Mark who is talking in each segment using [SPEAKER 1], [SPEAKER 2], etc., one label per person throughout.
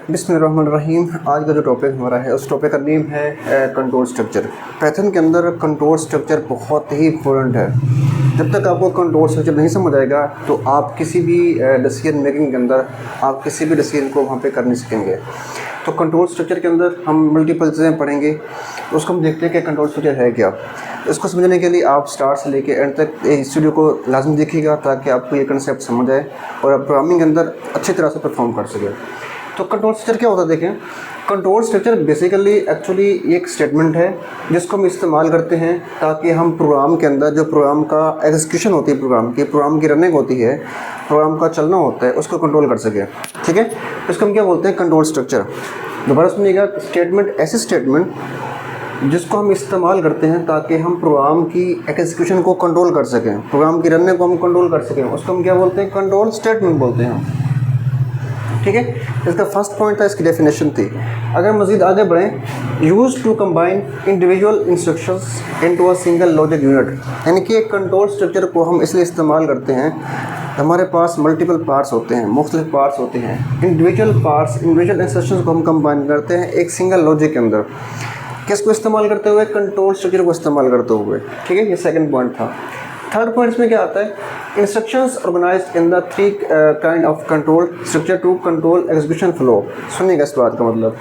[SPEAKER 1] बिस्मिल्लाहिर्रहमानिर्रहीम। आज का जो टॉपिक हमारा है उस टॉपिक का नेम है कंट्रोल स्ट्रक्चर। पाइथन के अंदर कंट्रोल स्ट्रक्चर बहुत ही इंपॉर्टेंट है। जब तक आपको कंट्रोल स्ट्रक्चर नहीं समझ आएगा तो आप किसी भी डिसीजन मेकिंग के अंदर आप किसी भी डिसीजन को वहाँ पे कर नहीं सकेंगे। तो कंट्रोल स्ट्रक्चर के अंदर हम मल्टीपल चीज़ें पढ़ेंगे, उसको हम देखते हैं कि कंट्रोल स्ट्रक्चर है क्या। इसको समझने के लिए आप स्टार्ट से लेके एंड तक इस वीडियो को लाजमी देखिएगा ताकि आपको ये कंसेप्ट समझ आए और आप प्रोग्रामिंग के अंदर अच्छी तरह से परफॉर्म कर सकें। तो कंट्रोल स्ट्रक्चर क्या होता है देखें। कंट्रोल स्ट्रक्चर बेसिकली एक्चुअली एक स्टेटमेंट है जिसको हम इस्तेमाल करते हैं ताकि हम प्रोग्राम के अंदर जो प्रोग्राम का एग्जीक्यूशन होती है, प्रोग्राम की रनिंग होती है, प्रोग्राम का चलना होता है, उसको कंट्रोल कर सकें। ठीक है, इसको हम क्या बोलते हैं, कंट्रोल स्ट्रक्चर। दोबारा सुनिएगा, स्टेटमेंट ऐसी स्टेटमेंट जिसको हम इस्तेमाल करते हैं ताकि हम प्रोग्राम की एग्जीक्यूशन को कंट्रोल कर सकें, प्रोग्राम की रनिंग को हम कंट्रोल कर सकें, उसको हम क्या बोलते हैं, कंट्रोल स्टेटमेंट बोलते हैं। ठीक है, इसका फर्स्ट पॉइंट था, इसकी डेफिनेशन थी। अगर मज़ीद आगे बढ़ें, use to combine individual instructions into a single logic unit, यानी कि एक कंट्रोल स्ट्रक्चर को हम इसलिए इस्तेमाल करते हैं, हमारे पास मल्टीपल पार्ट्स होते हैं, मुख्तलिफ पार्ट्स होते हैं, इंडिविजुअल इंस्ट्रक्शंस को हम कंबाइन करते हैं एक सिंगल लॉजिक के अंदर। किसको इस्तेमाल करते हुए, कंट्रोल स्ट्रक्चर को इस्तेमाल करते हुए। ठीक है, ये सेकंड पॉइंट था। थर्ड पॉइंट में क्या आता है, instructions organised in the three kind of control structure to control execution flow. सुनिएगा इस बात का मतलब,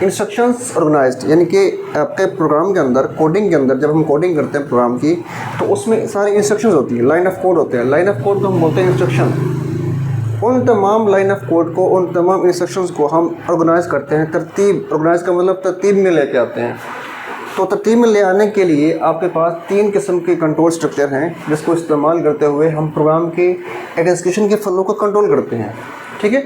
[SPEAKER 1] इंस्ट्रक्शंस ऑर्गेनाइज्ड यानी कि आपके प्रोग्राम के अंदर, कोडिंग के अंदर जब हम कोडिंग करते हैं प्रोग्राम की तो उसमें सारी इंस्ट्रक्शंस होती है, लाइन ऑफ कोड होते हैं। लाइन ऑफ कोड को हम बोलते हैं इंस्ट्रक्शन। उन तमाम लाइन ऑफ कोड को, उन तमाम इंस्ट्रक्शंस को हम ऑर्गेनाइज करते हैं, ऑर्गेनाइज का मतलब तरतीब में लेके आते हैं। तो तरतीब में ले आने के लिए आपके पास तीन किस्म के कंट्रोल स्ट्रक्चर हैं जिसको इस्तेमाल करते हुए हम प्रोग्राम के एग्जीक्यूशन के फ्लो को कंट्रोल करते हैं। ठीक है,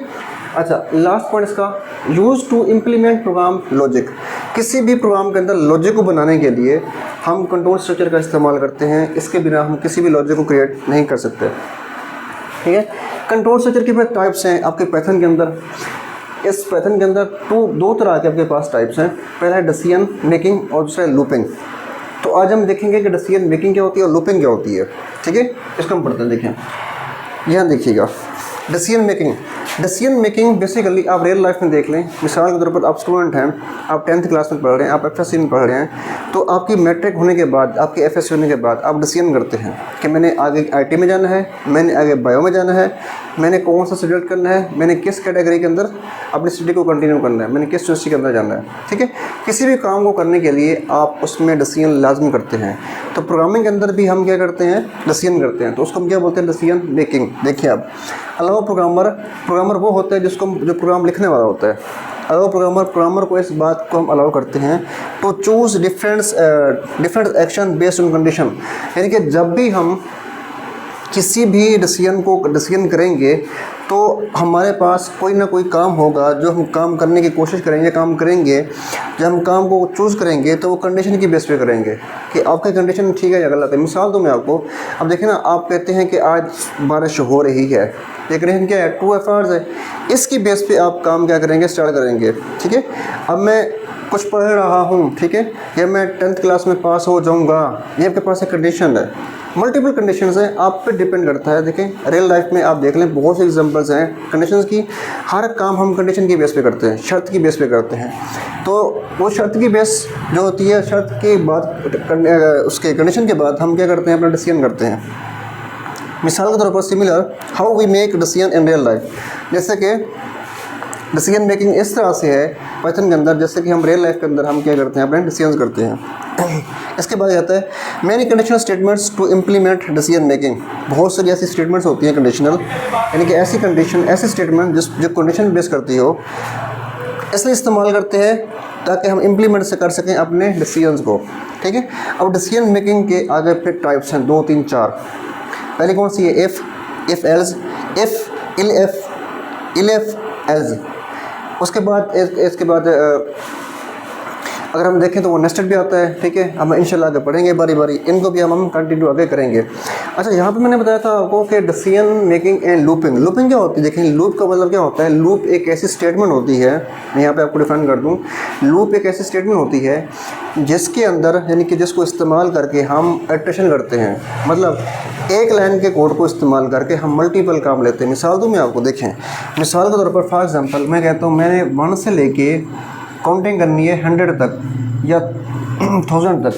[SPEAKER 1] अच्छा, लास्ट पॉइंट इसका, use to implement program logic. किसी भी प्रोग्राम के अंदर लॉजिक को बनाने के लिए हम कंट्रोल स्ट्रक्चर का इस्तेमाल करते हैं, इसके बिना हम किसी भी लॉजिक को क्रिएट नहीं कर सकते। ठीक है, कंट्रोल स्ट्रक्चर के पास टाइप्स हैं आपके पाइथन के अंदर। इस पाइथन के अंदर दो तरह के आपके पास टाइप्स हैं। पहला है डिसीजन मेकिंग और दूसरा है लूपिंग। तो आज हम देखेंगे कि डिसीजन मेकिंग क्या होती है और लूपिंग क्या होती है। ठीक है, इसको हम पढ़ते हैं। देखें, यहाँ देखिएगा, डिसीजन मेकिंग बेसिकली आप रियल लाइफ में देख लें। मिसाल के तौर पर आप स्टूडेंट हैं, आप 10th क्लास में पढ़ रहे हैं, आप एफएससी में पढ़ रहे हैं, तो आपकी मैट्रिक होने के बाद, आपकी एफएससी होने के बाद आप डिसीजन करते हैं कि मैंने आगे आईटी में जाना है, मैंने आगे बायो में जाना है, मैंने कौन सा सब्जेक्ट करना है, मैंने किस कैटेगरी के अंदर अपनी स्टडी को कंटिन्यू करना है, मैंने किस यूनिवर्सिटी के अंदर जाना है। ठीक है, किसी भी काम को करने के लिए आप उसमें डिसीजन लाजमी करते हैं। तो प्रोग्रामिंग के अंदर भी हम क्या करते हैं, डिसीजन करते हैं। तो उसको हम क्या बोलते हैं, डिसीजन मेकिंग। देखिए आप, अलावा प्रोग्रामर वो होता है जो प्रोग्राम लिखने वाला होता है। अलावा प्रोग्रामर को इस बात को हम अलाउ करते हैं to choose different action based on condition, यानी कि जब भी हम किसी भी डिसीजन करेंगे तो हमारे पास कोई ना कोई काम होगा जो हम काम करने की कोशिश करेंगे, जब हम काम को चूज़ करेंगे तो वो कंडीशन की बेस पे करेंगे कि आपका कंडीशन ठीक है या गलत है। मिसाल दूँ मैं आपको, अब देखें ना, आप कहते हैं कि आज बारिश हो रही है, ये कंडीशन क्या है, ट्रू है, फॉल्स है। इसकी बेस पे आप काम क्या करेंगे, स्टार्ट करेंगे। ठीक है, अब मैं कुछ पढ़ रहा हूँ, ठीक है, या मैं 10th क्लास में पास हो जाऊँगा, ये आपके पास एक कंडीशन है। मल्टीपल कंडीशंस हैं, आप पे डिपेंड करता है। देखें रियल लाइफ में आप देख लें, बहुत से एग्जांपल्स हैं कंडीशंस की। हर काम हम कंडीशन की बेस पे करते हैं, शर्त की बेस पे करते हैं। तो वो शर्त की बेस जो होती है, शर्त के बाद उसके कंडीशन के बाद हम क्या करते हैं, अपना डिसीजन करते हैं। मिसाल के तौर पर similar how we make decision in real life, जैसे कि डिसीजन मेकिंग इस तरह से है पाइथन के अंदर, जैसे कि हम रियल लाइफ के अंदर हम क्या करते हैं, अपने डिसीजन करते हैं। इसके बाद आता है many conditional statements to implement decision making. बहुत सारी ऐसी स्टेटमेंट्स होती हैं कंडीशनल, यानी कि ऐसी स्टेटमेंट जो कंडीशन बेस करती हो, इसलिए इस्तेमाल करते हैं ताकि हम इम्प्लीमेंट से कर सकें अपने डिसीजंस को। ठीक है, अब डिसीजन मेकिंग के आगे फिर टाइप्स हैं 2, 3, 4। पहले कौन सी है, इफ़ एल्स, इफ एल्स। उसके बाद अगर हम देखें तो वो नेस्टेड भी आता है, ठीक है। हम इंशाल्लाह आगे पढ़ेंगे बारी बारी, इनको भी हम कंटिन्यू आगे करेंगे। अच्छा, यहाँ पे मैंने बताया था आपको कि decision making and looping. Looping क्या होती है? देखें, लूप का मतलब क्या होता है? लूप एक ऐसी स्टेटमेंट होती है, मैं यहाँ पे आपको डिफाइन कर दूँ। लूप एक ऐसी स्टेटमेंट होती है जिसके अंदर, यानी कि जिसको इस्तेमाल करके हम इटरेशन करते हैं, मतलब एक लाइन के कोड को इस्तेमाल करके हम मल्टीपल काम लेते हैं। मिसाल दूँ मैं आपको, देखें मिसाल के तौर पर, फॉर एग्जांपल मैं कहता हूँ मैंने 1 से लेके काउंटिंग करनी है 100 तक या 1000 तक,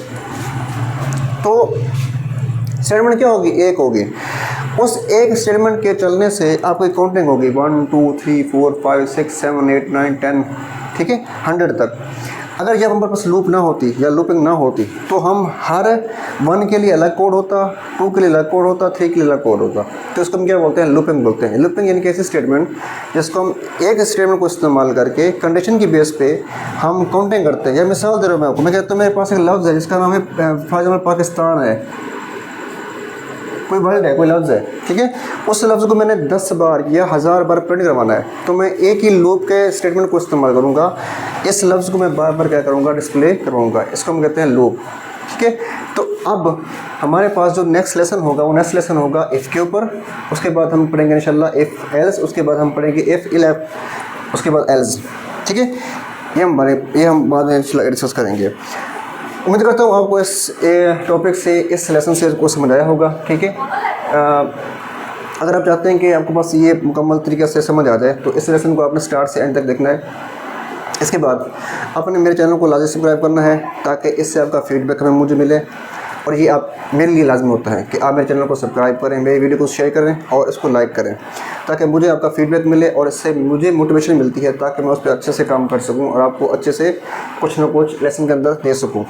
[SPEAKER 1] तो स्टेटमेंट क्या होगी? एक होगी। उस एक स्टेटमेंट के चलने से आपकी काउंटिंग होगी 1 2 3 4 5 6 7 8 9 10, ठीक है, 100 तक। अगर जब हमारे पास लूप ना होती या लूपिंग ना होती तो हम हर 1 के लिए अलग कोड होता, 2 के लिए अलग कोड होता, 3 के लिए अलग कोड होता। तो इसको हम क्या बोलते हैं? लूपिंग बोलते हैं। लूपिंग यानी कि ऐसी स्टेटमेंट जिसको हम एक स्टेटमेंट को इस्तेमाल करके कंडीशन की बेस पे हम काउंटिंग करते हैं। या मिसाल दे रहा हूँ मैं आपको, मैं कहता हूँ मेरे पास एक लफ्ज़ है जिसका नाम है फॉर एग्जाम्पल पाकिस्तान है, कोई वर्ड है, कोई लफ्ज़ है, ठीक है। उस लफ्ज़ को मैंने 10 बार या 1000 बार प्रिंट करवाना है, तो मैं एक ही लूप के स्टेटमेंट को इस्तेमाल करूँगा। इस लफ्ज़ को मैं बार बार क्या करूँगा? डिस्प्ले करवाऊँगा। इसको हम कहते हैं लूप, ठीक है। तो अब हमारे पास जो नेक्स्ट लेसन होगा वो नेक्स्ट लेसन होगा इफ़ के ऊपर। उसके बाद हम पढ़ेंगे इंशाल्लाह इफ़ एल्स, उसके बाद हम पढ़ेंगे इफ़ इलेफ, उसके बाद एल्स, ठीक है। ये हम बाद में इंशाल्लाह डिस्कस करेंगे। उम्मीद करता हूँ आपको इस टॉपिक से, इस लेसन से को समझ आया होगा, ठीक है। अगर आप चाहते हैं कि आपके पास ये मुकम्मल तरीके से समझ आ जाए तो इस लेसन को आपने स्टार्ट से एंड तक देखना है। इसके बाद आपने मेरे चैनल को लाजमी सब्सक्राइब करना है ताकि इससे आपका फीडबैक हमें मुझे मिले, और ये आप मेरे लिए लाजमी होता है कि आप मेरे चैनल को सब्सक्राइब करें, मेरी वीडियो को शेयर करें और इसको लाइक करें, ताकि मुझे आपका फीडबैक मिले और इससे मुझे मोटिवेशन मिलती है ताकि मैं उस पर अच्छे से काम कर सकूं और आपको अच्छे से कुछ ना कुछ लेसन के अंदर दे सकूं।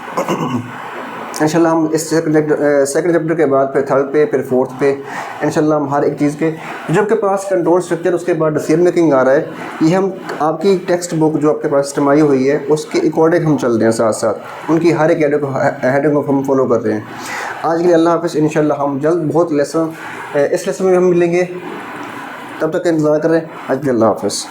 [SPEAKER 1] इंशाल्लाह हम इस सेकंड चैप्टर के बाद फिर थर्ड पे, फिर फोर्थ पे इंशाल्लाह हम हर एक चीज़ के, जो आपके पास कंट्रोल स्ट्रक्चर, उसके बाद डिसीजन मेकिंग आ रहा है, ये हम आपकी टेक्स्ट बुक जो आपके पास इस्तेमाल हुई है उसके अकॉर्डिंग हम चल रहे हैं, साथ साथ उनकी हर एक हेडिंग को हम फॉलो कर रहे हैं। आज के लिए अल्लाह हाफ़िज़। इंशाल्लाह हम जल्द बहुत लेसन इस लेसन में हम मिलेंगे, तब तक इंतज़ार करें। आज के लिए अल्लाह हाफ़िज़।